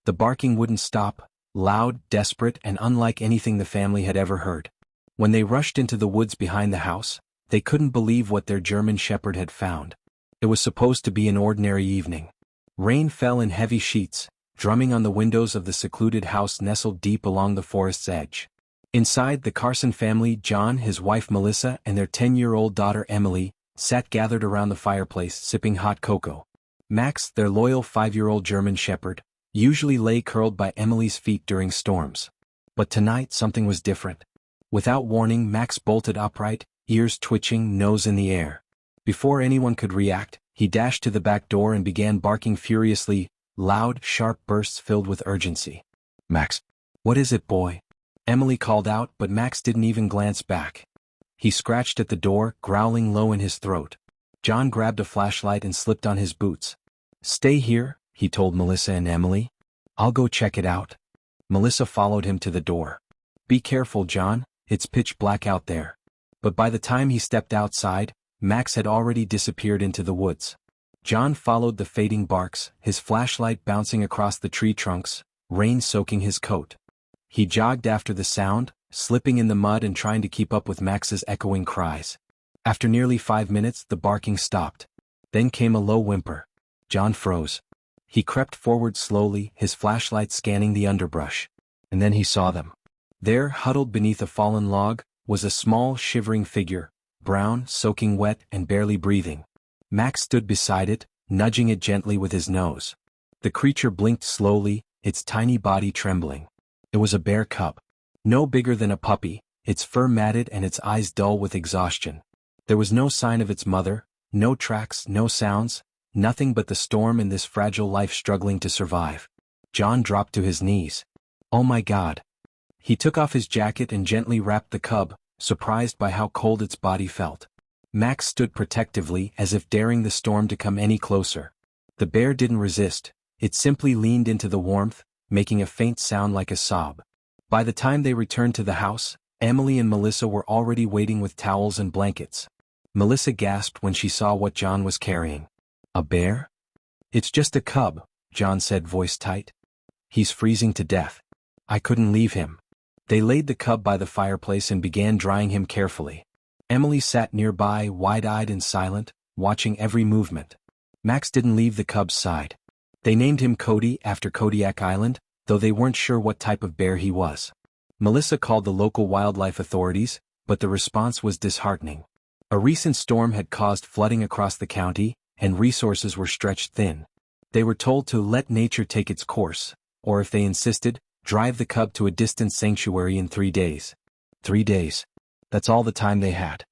The barking wouldn't stop, loud, desperate, and unlike anything the family had ever heard. When they rushed into the woods behind the house, they couldn't believe what their German shepherd had found. It was supposed to be an ordinary evening. Rain fell in heavy sheets, drumming on the windows of the secluded house nestled deep along the forest's edge. Inside, the Carson family, John, his wife Melissa, and their 10-year-old daughter Emily, sat gathered around the fireplace sipping hot cocoa. Max, their loyal 5-year-old German shepherd, usually lay curled by Emily's feet during storms. But tonight something was different. Without warning, Max bolted upright, ears twitching, nose in the air. Before anyone could react, he dashed to the back door and began barking furiously, loud, sharp bursts filled with urgency. "Max, what is it, boy?" Emily called out, but Max didn't even glance back. He scratched at the door, growling low in his throat. John grabbed a flashlight and slipped on his boots. "Stay here," he told Melissa and Emily. "I'll go check it out." Melissa followed him to the door. "Be careful, John, it's pitch black out there." But by the time he stepped outside, Max had already disappeared into the woods. John followed the fading barks, his flashlight bouncing across the tree trunks, rain soaking his coat. He jogged after the sound, slipping in the mud and trying to keep up with Max's echoing cries. After nearly 5 minutes, the barking stopped. Then came a low whimper. John froze. He crept forward slowly, his flashlight scanning the underbrush. And then he saw them. There, huddled beneath a fallen log, was a small, shivering figure, brown, soaking wet, and barely breathing. Max stood beside it, nudging it gently with his nose. The creature blinked slowly, its tiny body trembling. It was a bear cub. No bigger than a puppy, its fur matted and its eyes dull with exhaustion. There was no sign of its mother, no tracks, no sounds, nothing but the storm and this fragile life struggling to survive. John dropped to his knees. "Oh my God." He took off his jacket and gently wrapped the cub, surprised by how cold its body felt. Max stood protectively, as if daring the storm to come any closer. The bear didn't resist, it simply leaned into the warmth, making a faint sound like a sob. By the time they returned to the house, Emily and Melissa were already waiting with towels and blankets. Melissa gasped when she saw what John was carrying. "A bear?" "It's just a cub," John said, voice tight. "He's freezing to death. I couldn't leave him." They laid the cub by the fireplace and began drying him carefully. Emily sat nearby, wide-eyed and silent, watching every movement. Max didn't leave the cub's side. They named him Cody after Kodiak Island, though they weren't sure what type of bear he was. Melissa called the local wildlife authorities, but the response was disheartening. A recent storm had caused flooding across the county, and resources were stretched thin. They were told to let nature take its course, or if they insisted, drive the cub to a distant sanctuary in 3 days. 3 days. That's all the time they had.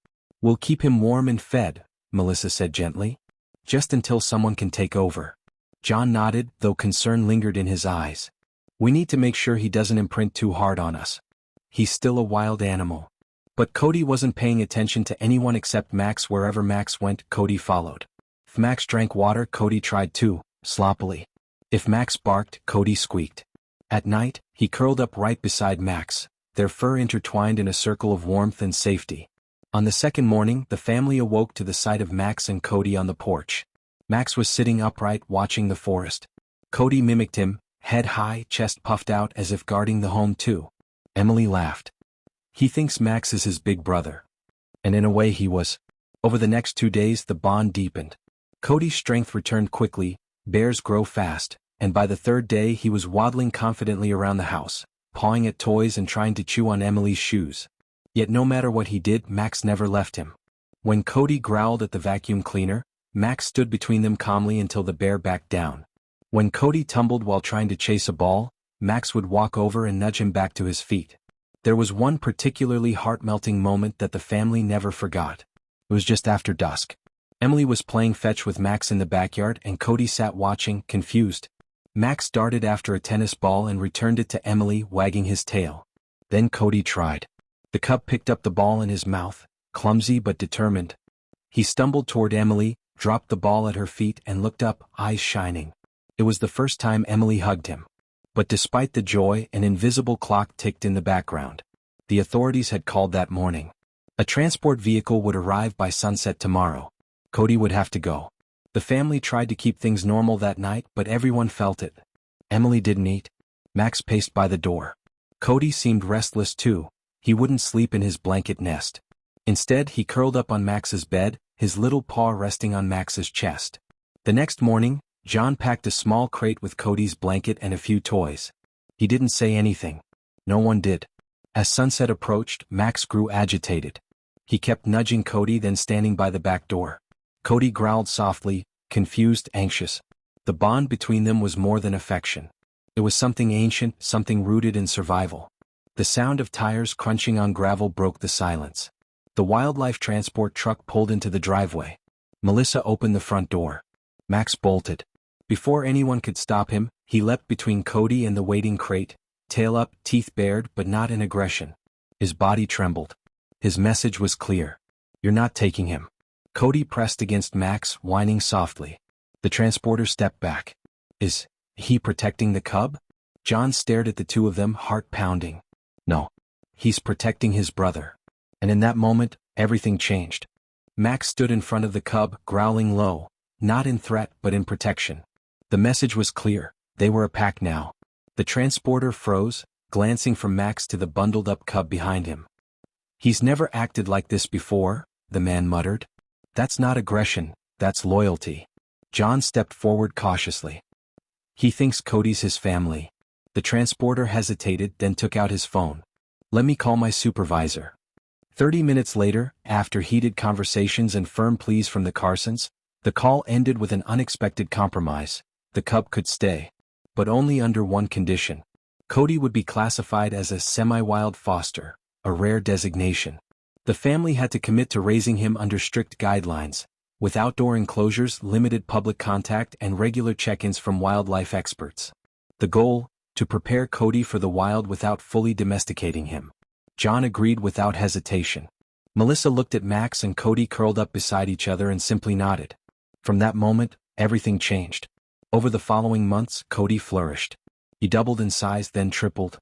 "We'll keep him warm and fed," Melissa said gently. "Just until someone can take over." John nodded, though concern lingered in his eyes. "We need to make sure he doesn't imprint too hard on us. He's still a wild animal." But Cody wasn't paying attention to anyone except Max. Wherever Max went, Cody followed. If Max drank water, Cody tried too, sloppily. If Max barked, Cody squeaked. At night, he curled up right beside Max, their fur intertwined in a circle of warmth and safety. On the second morning, the family awoke to the sight of Max and Cody on the porch. Max was sitting upright, watching the forest. Cody mimicked him, head high, chest puffed out as if guarding the home too. Emily laughed. "He thinks Max is his big brother." And in a way he was. Over the next 2 days the bond deepened. Cody's strength returned quickly, bears grow fast, and by the 3rd day he was waddling confidently around the house, pawing at toys and trying to chew on Emily's shoes. Yet no matter what he did, Max never left him. When Cody growled at the vacuum cleaner, Max stood between them calmly until the bear backed down. When Cody tumbled while trying to chase a ball, Max would walk over and nudge him back to his feet. There was one particularly heart-melting moment that the family never forgot. It was just after dusk. Emily was playing fetch with Max in the backyard and Cody sat watching, confused. Max darted after a tennis ball and returned it to Emily, wagging his tail. Then Cody tried. The cub picked up the ball in his mouth, clumsy but determined. He stumbled toward Emily, dropped the ball at her feet and looked up, eyes shining. It was the first time Emily hugged him. But despite the joy, an invisible clock ticked in the background. The authorities had called that morning. A transport vehicle would arrive by sunset tomorrow. Cody would have to go. The family tried to keep things normal that night, but everyone felt it. Emily didn't eat. Max paced by the door. Cody seemed restless too. He wouldn't sleep in his blanket nest. Instead, he curled up on Max's bed, his little paw resting on Max's chest. The next morning, John packed a small crate with Cody's blanket and a few toys. He didn't say anything. No one did. As sunset approached, Max grew agitated. He kept nudging Cody, then standing by the back door. Cody growled softly, confused, anxious. The bond between them was more than affection. It was something ancient, something rooted in survival. The sound of tires crunching on gravel broke the silence. The wildlife transport truck pulled into the driveway. Melissa opened the front door. Max bolted. Before anyone could stop him, he leapt between Cody and the waiting crate, tail up, teeth bared, but not in aggression. His body trembled. His message was clear. You're not taking him. Cody pressed against Max, whining softly. The transporter stepped back. Is he protecting the cub? John stared at the two of them, heart pounding. No. He's protecting his brother. And in that moment, everything changed. Max stood in front of the cub, growling low, not in threat but in protection. The message was clear. They were a pack now. The transporter froze, glancing from Max to the bundled-up cub behind him. He's never acted like this before, the man muttered. That's not aggression, that's loyalty. John stepped forward cautiously. He thinks Cody's his family. The transporter hesitated, then took out his phone. Let me call my supervisor. 30 minutes later, after heated conversations and firm pleas from the Carsons, the call ended with an unexpected compromise. The cub could stay. But only under one condition. Cody would be classified as a semi-wild foster, a rare designation. The family had to commit to raising him under strict guidelines, with outdoor enclosures, limited public contact, and regular check-ins from wildlife experts. The goal, to prepare Cody for the wild without fully domesticating him. John agreed without hesitation. Melissa looked at Max and Cody curled up beside each other and simply nodded. From that moment, everything changed. Over the following months, Cody flourished. He doubled in size, then tripled.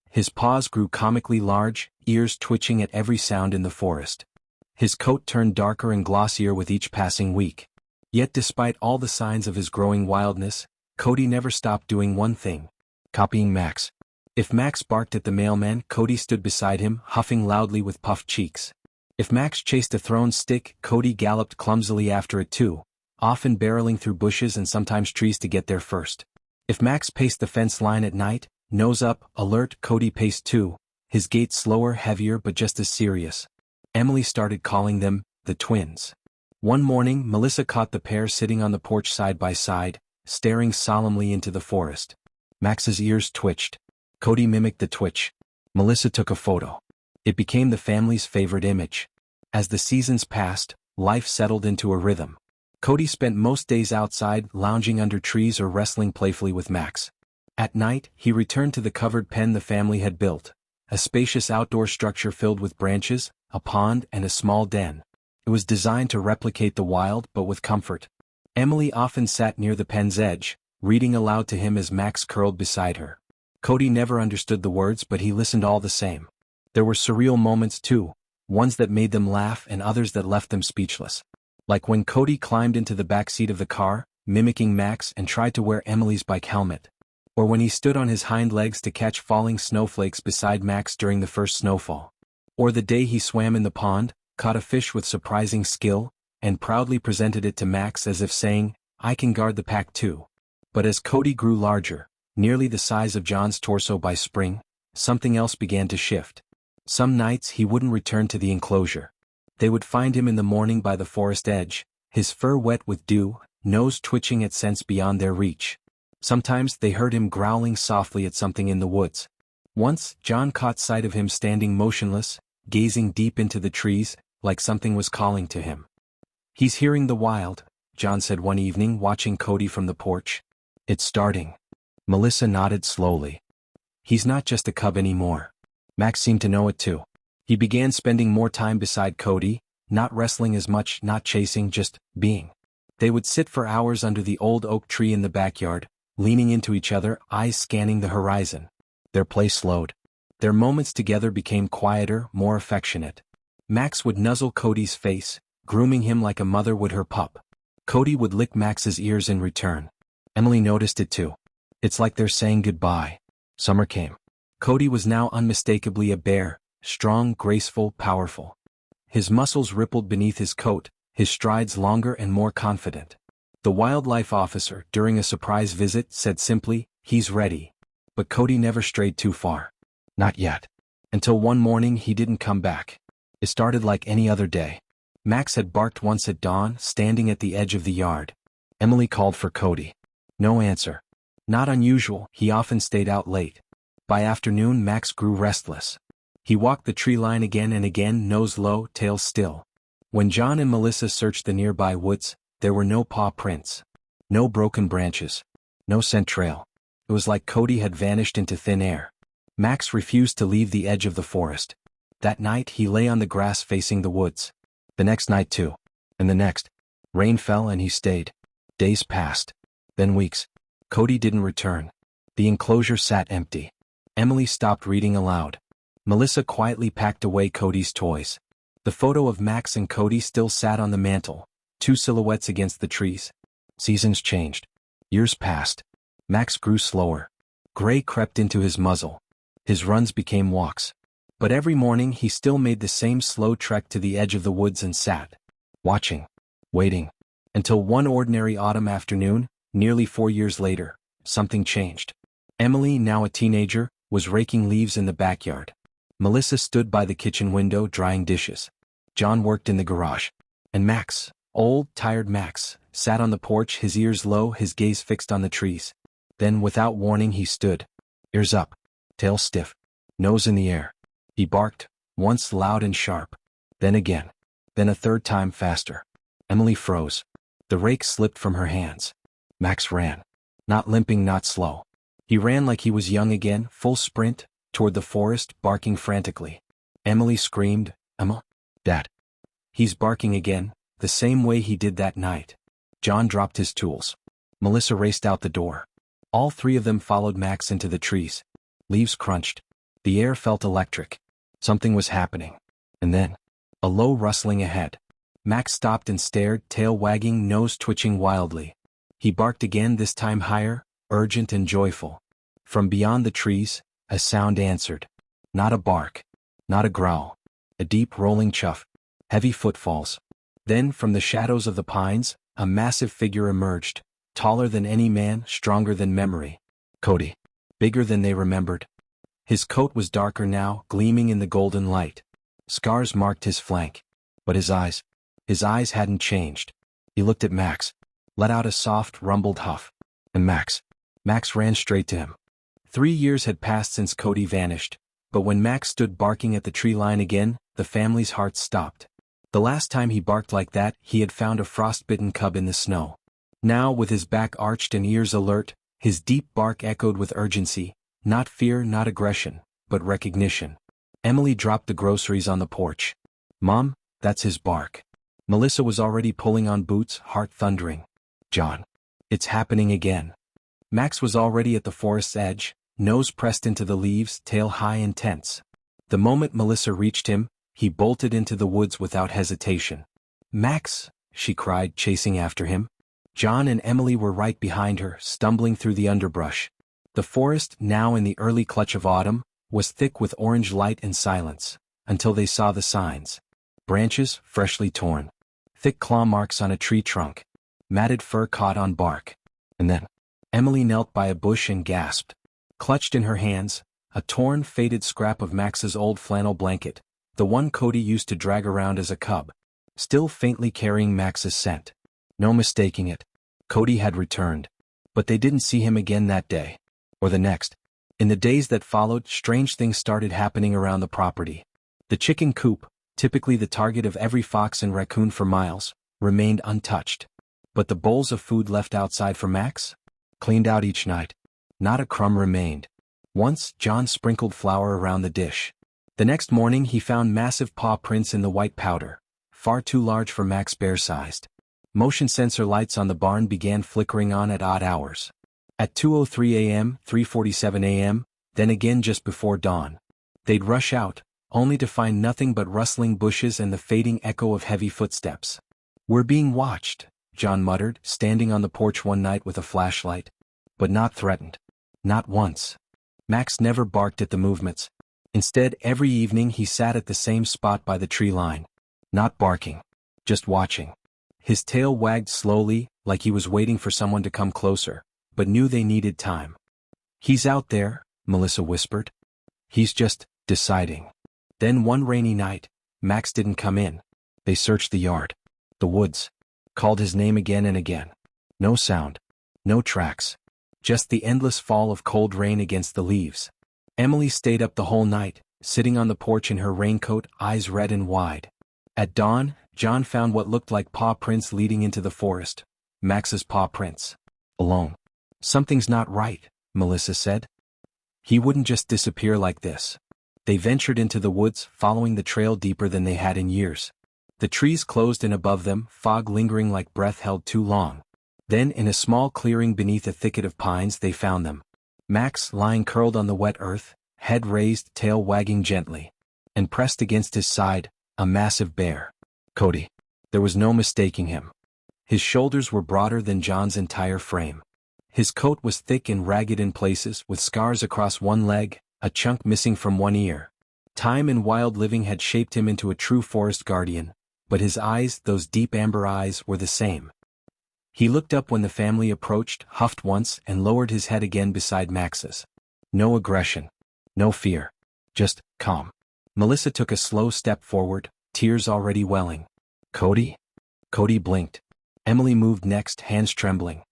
His paws grew comically large, ears twitching at every sound in the forest. His coat turned darker and glossier with each passing week. Yet despite all the signs of his growing wildness, Cody never stopped doing one thing: copying Max. If Max barked at the mailman, Cody stood beside him, huffing loudly with puffed cheeks. If Max chased a thrown stick, Cody galloped clumsily after it too, often barreling through bushes and sometimes trees to get there first. If Max paced the fence line at night, nose up, alert, Cody paced too, his gait slower, heavier, but just as serious. Emily started calling them the twins. One morning, Melissa caught the pair sitting on the porch side by side, staring solemnly into the forest. Max's ears twitched. Cody mimicked the twitch. Melissa took a photo. It became the family's favorite image. As the seasons passed, life settled into a rhythm. Cody spent most days outside, lounging under trees or wrestling playfully with Max. At night, he returned to the covered pen the family had built, a spacious outdoor structure filled with branches, a pond, and a small den. It was designed to replicate the wild, but with comfort. Emily often sat near the pen's edge, reading aloud to him as Max curled beside her. Cody never understood the words, but he listened all the same. There were surreal moments too, ones that made them laugh and others that left them speechless. Like when Cody climbed into the back seat of the car, mimicking Max, and tried to wear Emily's bike helmet. Or when he stood on his hind legs to catch falling snowflakes beside Max during the first snowfall. Or the day he swam in the pond, caught a fish with surprising skill, and proudly presented it to Max as if saying, "I can guard the pack too." But as Cody grew larger, nearly the size of John's torso by spring, something else began to shift. Some nights he wouldn't return to the enclosure. They would find him in the morning by the forest edge, his fur wet with dew, nose twitching at scents beyond their reach. Sometimes they heard him growling softly at something in the woods. Once, John caught sight of him standing motionless, gazing deep into the trees, like something was calling to him. "He's hearing the wild," John said one evening, watching Cody from the porch. "It's starting." Melissa nodded slowly. "He's not just a cub anymore." Max seemed to know it too. He began spending more time beside Cody, not wrestling as much, not chasing, just being. They would sit for hours under the old oak tree in the backyard, leaning into each other, eyes scanning the horizon. Their play slowed. Their moments together became quieter, more affectionate. Max would nuzzle Cody's face, grooming him like a mother would her pup. Cody would lick Max's ears in return. Emily noticed it too. It's like they're saying goodbye. Summer came. Cody was now unmistakably a bear, strong, graceful, powerful. His muscles rippled beneath his coat, his strides longer and more confident. The wildlife officer, during a surprise visit, said simply, "He's ready." But Cody never strayed too far. Not yet. Until one morning he didn't come back. It started like any other day. Max had barked once at dawn, standing at the edge of the yard. Emily called for Cody. No answer. Not unusual, he often stayed out late. By afternoon Max grew restless. He walked the tree line again and again, nose low, tail still. When John and Melissa searched the nearby woods, there were no paw prints. No broken branches. No scent trail. It was like Cody had vanished into thin air. Max refused to leave the edge of the forest. That night he lay on the grass facing the woods. The next night too. And the next. Rain fell and he stayed. Days passed. Then weeks. Cody didn't return. The enclosure sat empty. Emily stopped reading aloud. Melissa quietly packed away Cody's toys. The photo of Max and Cody still sat on the mantel, two silhouettes against the trees. Seasons changed. Years passed. Max grew slower. Gray crept into his muzzle. His runs became walks. But every morning he still made the same slow trek to the edge of the woods and sat, watching, waiting, until one ordinary autumn afternoon, nearly 4 years later, something changed. Emily, now a teenager, was raking leaves in the backyard. Melissa stood by the kitchen window drying dishes. John worked in the garage. And Max, old, tired Max, sat on the porch, his ears low, his gaze fixed on the trees. Then, without warning, he stood, ears up, tail stiff, nose in the air. He barked, once loud and sharp. Then again. Then a third time faster. Emily froze. The rake slipped from her hands. Max ran. Not limping, not slow. He ran like he was young again, full sprint, toward the forest, barking frantically. Emily screamed, "Emma? Dad. He's barking again, the same way he did that night." John dropped his tools. Melissa raced out the door. All three of them followed Max into the trees. Leaves crunched. The air felt electric. Something was happening. And then, a low rustling ahead. Max stopped and stared, tail wagging, nose twitching wildly. He barked again, this time higher, urgent and joyful. From beyond the trees, a sound answered. Not a bark. Not a growl. A deep rolling chuff. Heavy footfalls. Then, from the shadows of the pines, a massive figure emerged. Taller than any man, stronger than memory. Cody. Bigger than they remembered. His coat was darker now, gleaming in the golden light. Scars marked his flank. But his eyes hadn't changed. He looked at Max, let out a soft, rumbled huff. And Max ran straight to him. 3 years had passed since Cody vanished, but when Max stood barking at the tree line again, the family's hearts stopped. The last time he barked like that, he had found a frostbitten cub in the snow. Now, with his back arched and ears alert, his deep bark echoed with urgency, not fear, not aggression, but recognition. Emily dropped the groceries on the porch. "Mom, that's his bark." Melissa was already pulling on boots, heart thundering. "John. It's happening again." Max was already at the forest's edge, nose pressed into the leaves, tail high and tense. The moment Melissa reached him, he bolted into the woods without hesitation. "Max!" she cried, chasing after him. John and Emily were right behind her, stumbling through the underbrush. The forest, now in the early clutch of autumn, was thick with orange light and silence, until they saw the signs. Branches, freshly torn. Thick claw marks on a tree trunk. Matted fur caught on bark. And then, Emily knelt by a bush and gasped. Clutched in her hands, a torn, faded scrap of Max's old flannel blanket, the one Cody used to drag around as a cub. Still faintly carrying Max's scent. No mistaking it. Cody had returned. But they didn't see him again that day. Or the next. In the days that followed, strange things started happening around the property. The chicken coop, typically the target of every fox and raccoon for miles, remained untouched. But the bowls of food left outside for Max? Cleaned out each night. Not a crumb remained. Once, John sprinkled flour around the dish. The next morning he found massive paw prints in the white powder, far too large for Max bear-sized. Motion sensor lights on the barn began flickering on at odd hours. At 2:03 a.m., 3:47 a.m., then again just before dawn. They'd rush out, only to find nothing but rustling bushes and the fading echo of heavy footsteps. "We're being watched," John muttered, standing on the porch one night with a flashlight. But not threatened. Not once. Max never barked at the movements. Instead, every evening he sat at the same spot by the tree line. Not barking. Just watching. His tail wagged slowly, like he was waiting for someone to come closer, but knew they needed time. "He's out there," Melissa whispered. "He's just deciding." Then one rainy night, Max didn't come in. They searched the yard, the woods, called his name again and again. No sound. No tracks. Just the endless fall of cold rain against the leaves. Emily stayed up the whole night, sitting on the porch in her raincoat, eyes red and wide. At dawn, John found what looked like paw prints leading into the forest. Max's paw prints. Alone. "Something's not right," Melissa said. "He wouldn't just disappear like this." They ventured into the woods, following the trail deeper than they had in years. The trees closed in above them, fog lingering like breath held too long. Then, in a small clearing beneath a thicket of pines, they found them. Max lying curled on the wet earth, head raised, tail wagging gently. And pressed against his side, a massive bear. Cody. There was no mistaking him. His shoulders were broader than John's entire frame. His coat was thick and ragged in places, with scars across one leg, a chunk missing from one ear. Time and wild living had shaped him into a true forest guardian, but his eyes, those deep amber eyes, were the same. He looked up when the family approached, huffed once, and lowered his head again beside Max's. No aggression. No fear. Just calm. Melissa took a slow step forward, tears already welling. "Cody?" Cody blinked. Emily moved next, hands trembling.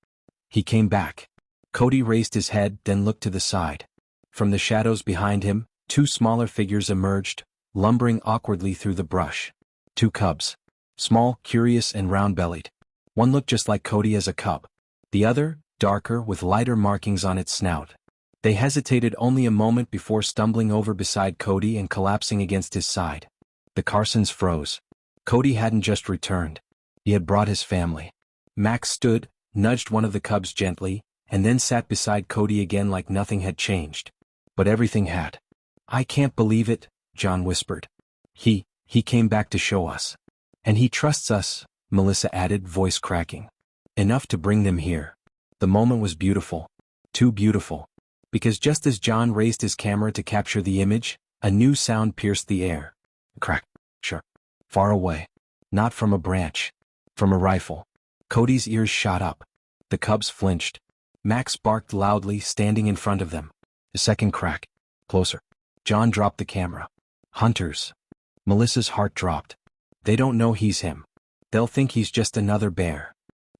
He came back. Cody raised his head, then looked to the side. From the shadows behind him, two smaller figures emerged, lumbering awkwardly through the brush. Two cubs. Small, curious, and round-bellied. One looked just like Cody as a cub. The other, darker, with lighter markings on its snout. They hesitated only a moment before stumbling over beside Cody and collapsing against his side. The Carsons froze. Cody hadn't just returned. He had brought his family. Max stood, nudged one of the cubs gently, and then sat beside Cody again like nothing had changed. But everything had. "I can't believe it," John whispered. He came back to show us. And he trusts us," Melissa added, voice cracking. "Enough to bring them here." The moment was beautiful. Too beautiful. Because just as John raised his camera to capture the image, a new sound pierced the air. Crack. Sure. Far away. Not from a branch. From a rifle. Cody's ears shot up. The cubs flinched. Max barked loudly, standing in front of them. A second crack. Closer. John dropped the camera. "Hunters." Melissa's heart dropped. "They don't know he's him. They'll think he's just another bear."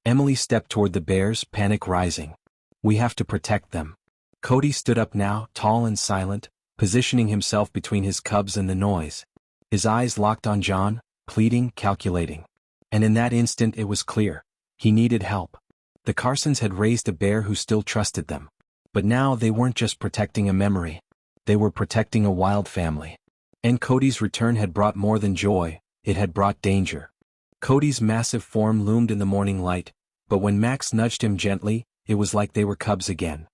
Emily stepped toward the bears, panic rising. "We have to protect them." Cody stood up now, tall and silent, positioning himself between his cubs and the noise. His eyes locked on John, pleading, calculating. And in that instant it was clear. He needed help. The Carsons had raised a bear who still trusted them. But now they weren't just protecting a memory. They were protecting a wild family. And Cody's return had brought more than joy, it had brought danger. Cody's massive form loomed in the morning light, but when Max nudged him gently, it was like they were cubs again.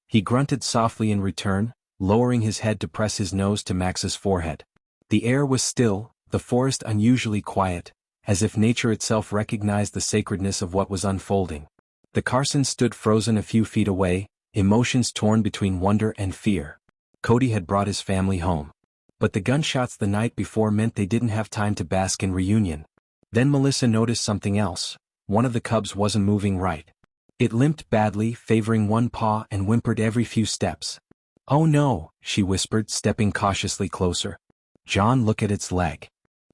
He grunted softly in return, lowering his head to press his nose to Max's forehead. The air was still, the forest unusually quiet, as if nature itself recognized the sacredness of what was unfolding. The Carsons stood frozen a few feet away, emotions torn between wonder and fear. Cody had brought his family home. But the gunshots the night before meant they didn't have time to bask in reunion. Then Melissa noticed something else. One of the cubs wasn't moving right. It limped badly, favoring one paw, and whimpered every few steps. "Oh no," she whispered, stepping cautiously closer. "John, look at its leg."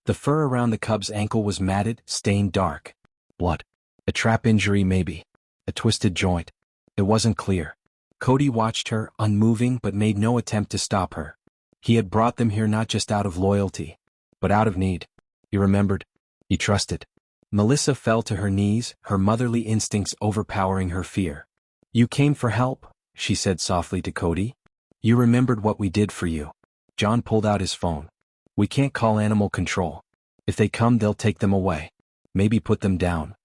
The fur around the cub's ankle was matted, stained dark. Blood. A trap injury maybe. A twisted joint. It wasn't clear. Cody watched her, unmoving, but made no attempt to stop her. He had brought them here not just out of loyalty, but out of need. He remembered. He trusted. Melissa fell to her knees, her motherly instincts overpowering her fear. "You came for help," she said softly to Cody. "You remembered what we did for you." John pulled out his phone. "We can't call animal control. If they come, they'll take them away. Maybe put them down."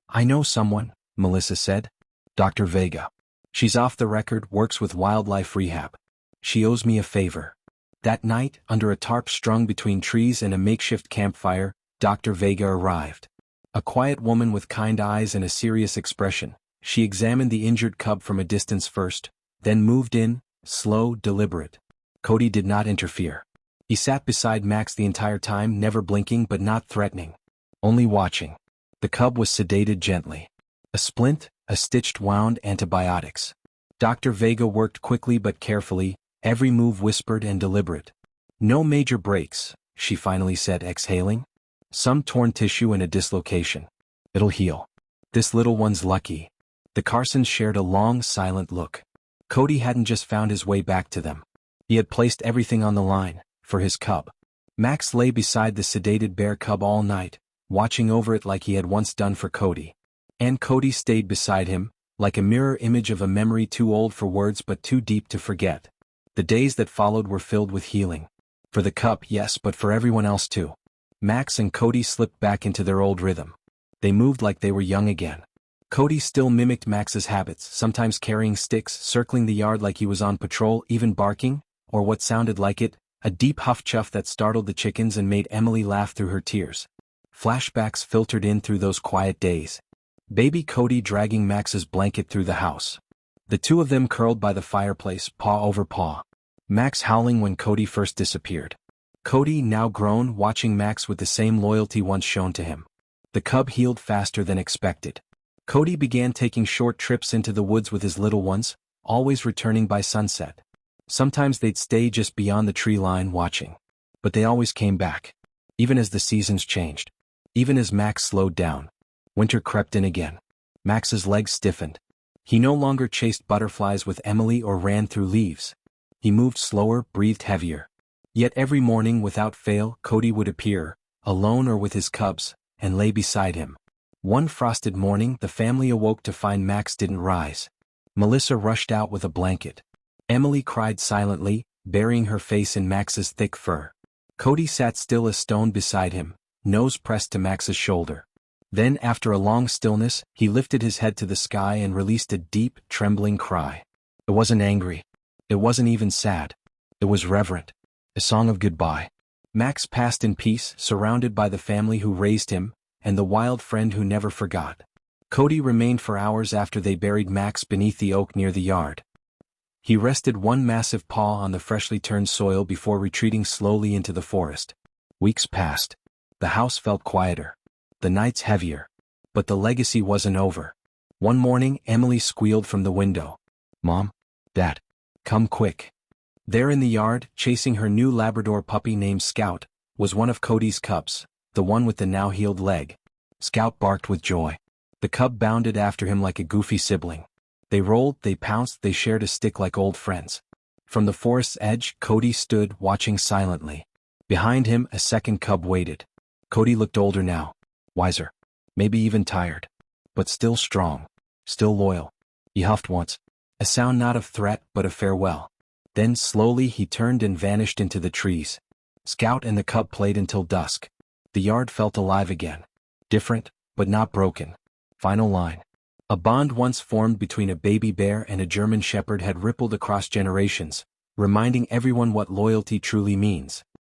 "I know someone," Melissa said. "Dr. Vega. She's off the record, works with wildlife rehab. She owes me a favor." That night, under a tarp strung between trees and a makeshift campfire, Dr. Vega arrived. A quiet woman with kind eyes and a serious expression, she examined the injured cub from a distance first, then moved in, slow, deliberate. Cody did not interfere. He sat beside Max the entire time, never blinking but not threatening. Only watching. The cub was sedated gently. A splint, a stitched wound, antibiotics. Dr. Vega worked quickly but carefully, every move whispered and deliberate. No major breaks, she finally said, exhaling. Some torn tissue and a dislocation. It'll heal. This little one's lucky. The Carsons shared a long, silent look. Cody hadn't just found his way back to them. He had placed everything on the line, for his cub. Max lay beside the sedated bear cub all night, watching over it like he had once done for Cody. And Cody stayed beside him, like a mirror image of a memory too old for words but too deep to forget. The days that followed were filled with healing. For the cub, yes, but for everyone else too. Max and Cody slipped back into their old rhythm. They moved like they were young again. Cody still mimicked Max's habits, sometimes carrying sticks, circling the yard like he was on patrol, even barking, or what sounded like it, a deep huff-chuff that startled the chickens and made Emily laugh through her tears. Flashbacks filtered in through those quiet days. Baby Cody dragging Max's blanket through the house. The two of them curled by the fireplace, paw over paw. Max howling when Cody first disappeared. Cody, now grown, watching Max with the same loyalty once shown to him. The cub healed faster than expected. Cody began taking short trips into the woods with his little ones, always returning by sunset. Sometimes they'd stay just beyond the tree line watching. But they always came back. Even as the seasons changed. Even as Max slowed down. Winter crept in again. Max's legs stiffened. He no longer chased butterflies with Emily or ran through leaves. He moved slower, breathed heavier. Yet every morning without fail, Cody would appear, alone or with his cubs, and lay beside him. One frosted morning, the family awoke to find Max didn't rise. Melissa rushed out with a blanket. Emily cried silently, burying her face in Max's thick fur. Cody sat still as stone beside him, nose pressed to Max's shoulder. Then, after a long stillness, he lifted his head to the sky and released a deep, trembling cry. It wasn't angry. It wasn't even sad. It was reverent. A song of goodbye. Max passed in peace, surrounded by the family who raised him, and the wild friend who never forgot. Cody remained for hours after they buried Max beneath the oak near the yard. He rested one massive paw on the freshly turned soil before retreating slowly into the forest. Weeks passed. The house felt quieter. The nights heavier. But the legacy wasn't over. One morning, Emily squealed from the window. "Mom? Dad? Come quick." There in the yard, chasing her new Labrador puppy named Scout, was one of Cody's cubs, the one with the now-healed leg. Scout barked with joy. The cub bounded after him like a goofy sibling. They rolled, they pounced, they shared a stick like old friends. From the forest's edge, Cody stood, watching silently. Behind him, a second cub waited. Cody looked older now. Wiser. Maybe even tired. But still strong. Still loyal. He huffed once. A sound not of threat, but of farewell. Then slowly he turned and vanished into the trees. Scout and the cub played until dusk. The yard felt alive again. Different, but not broken. Final line. A bond once formed between a baby bear and a German shepherd had rippled across generations, reminding everyone what loyalty truly means.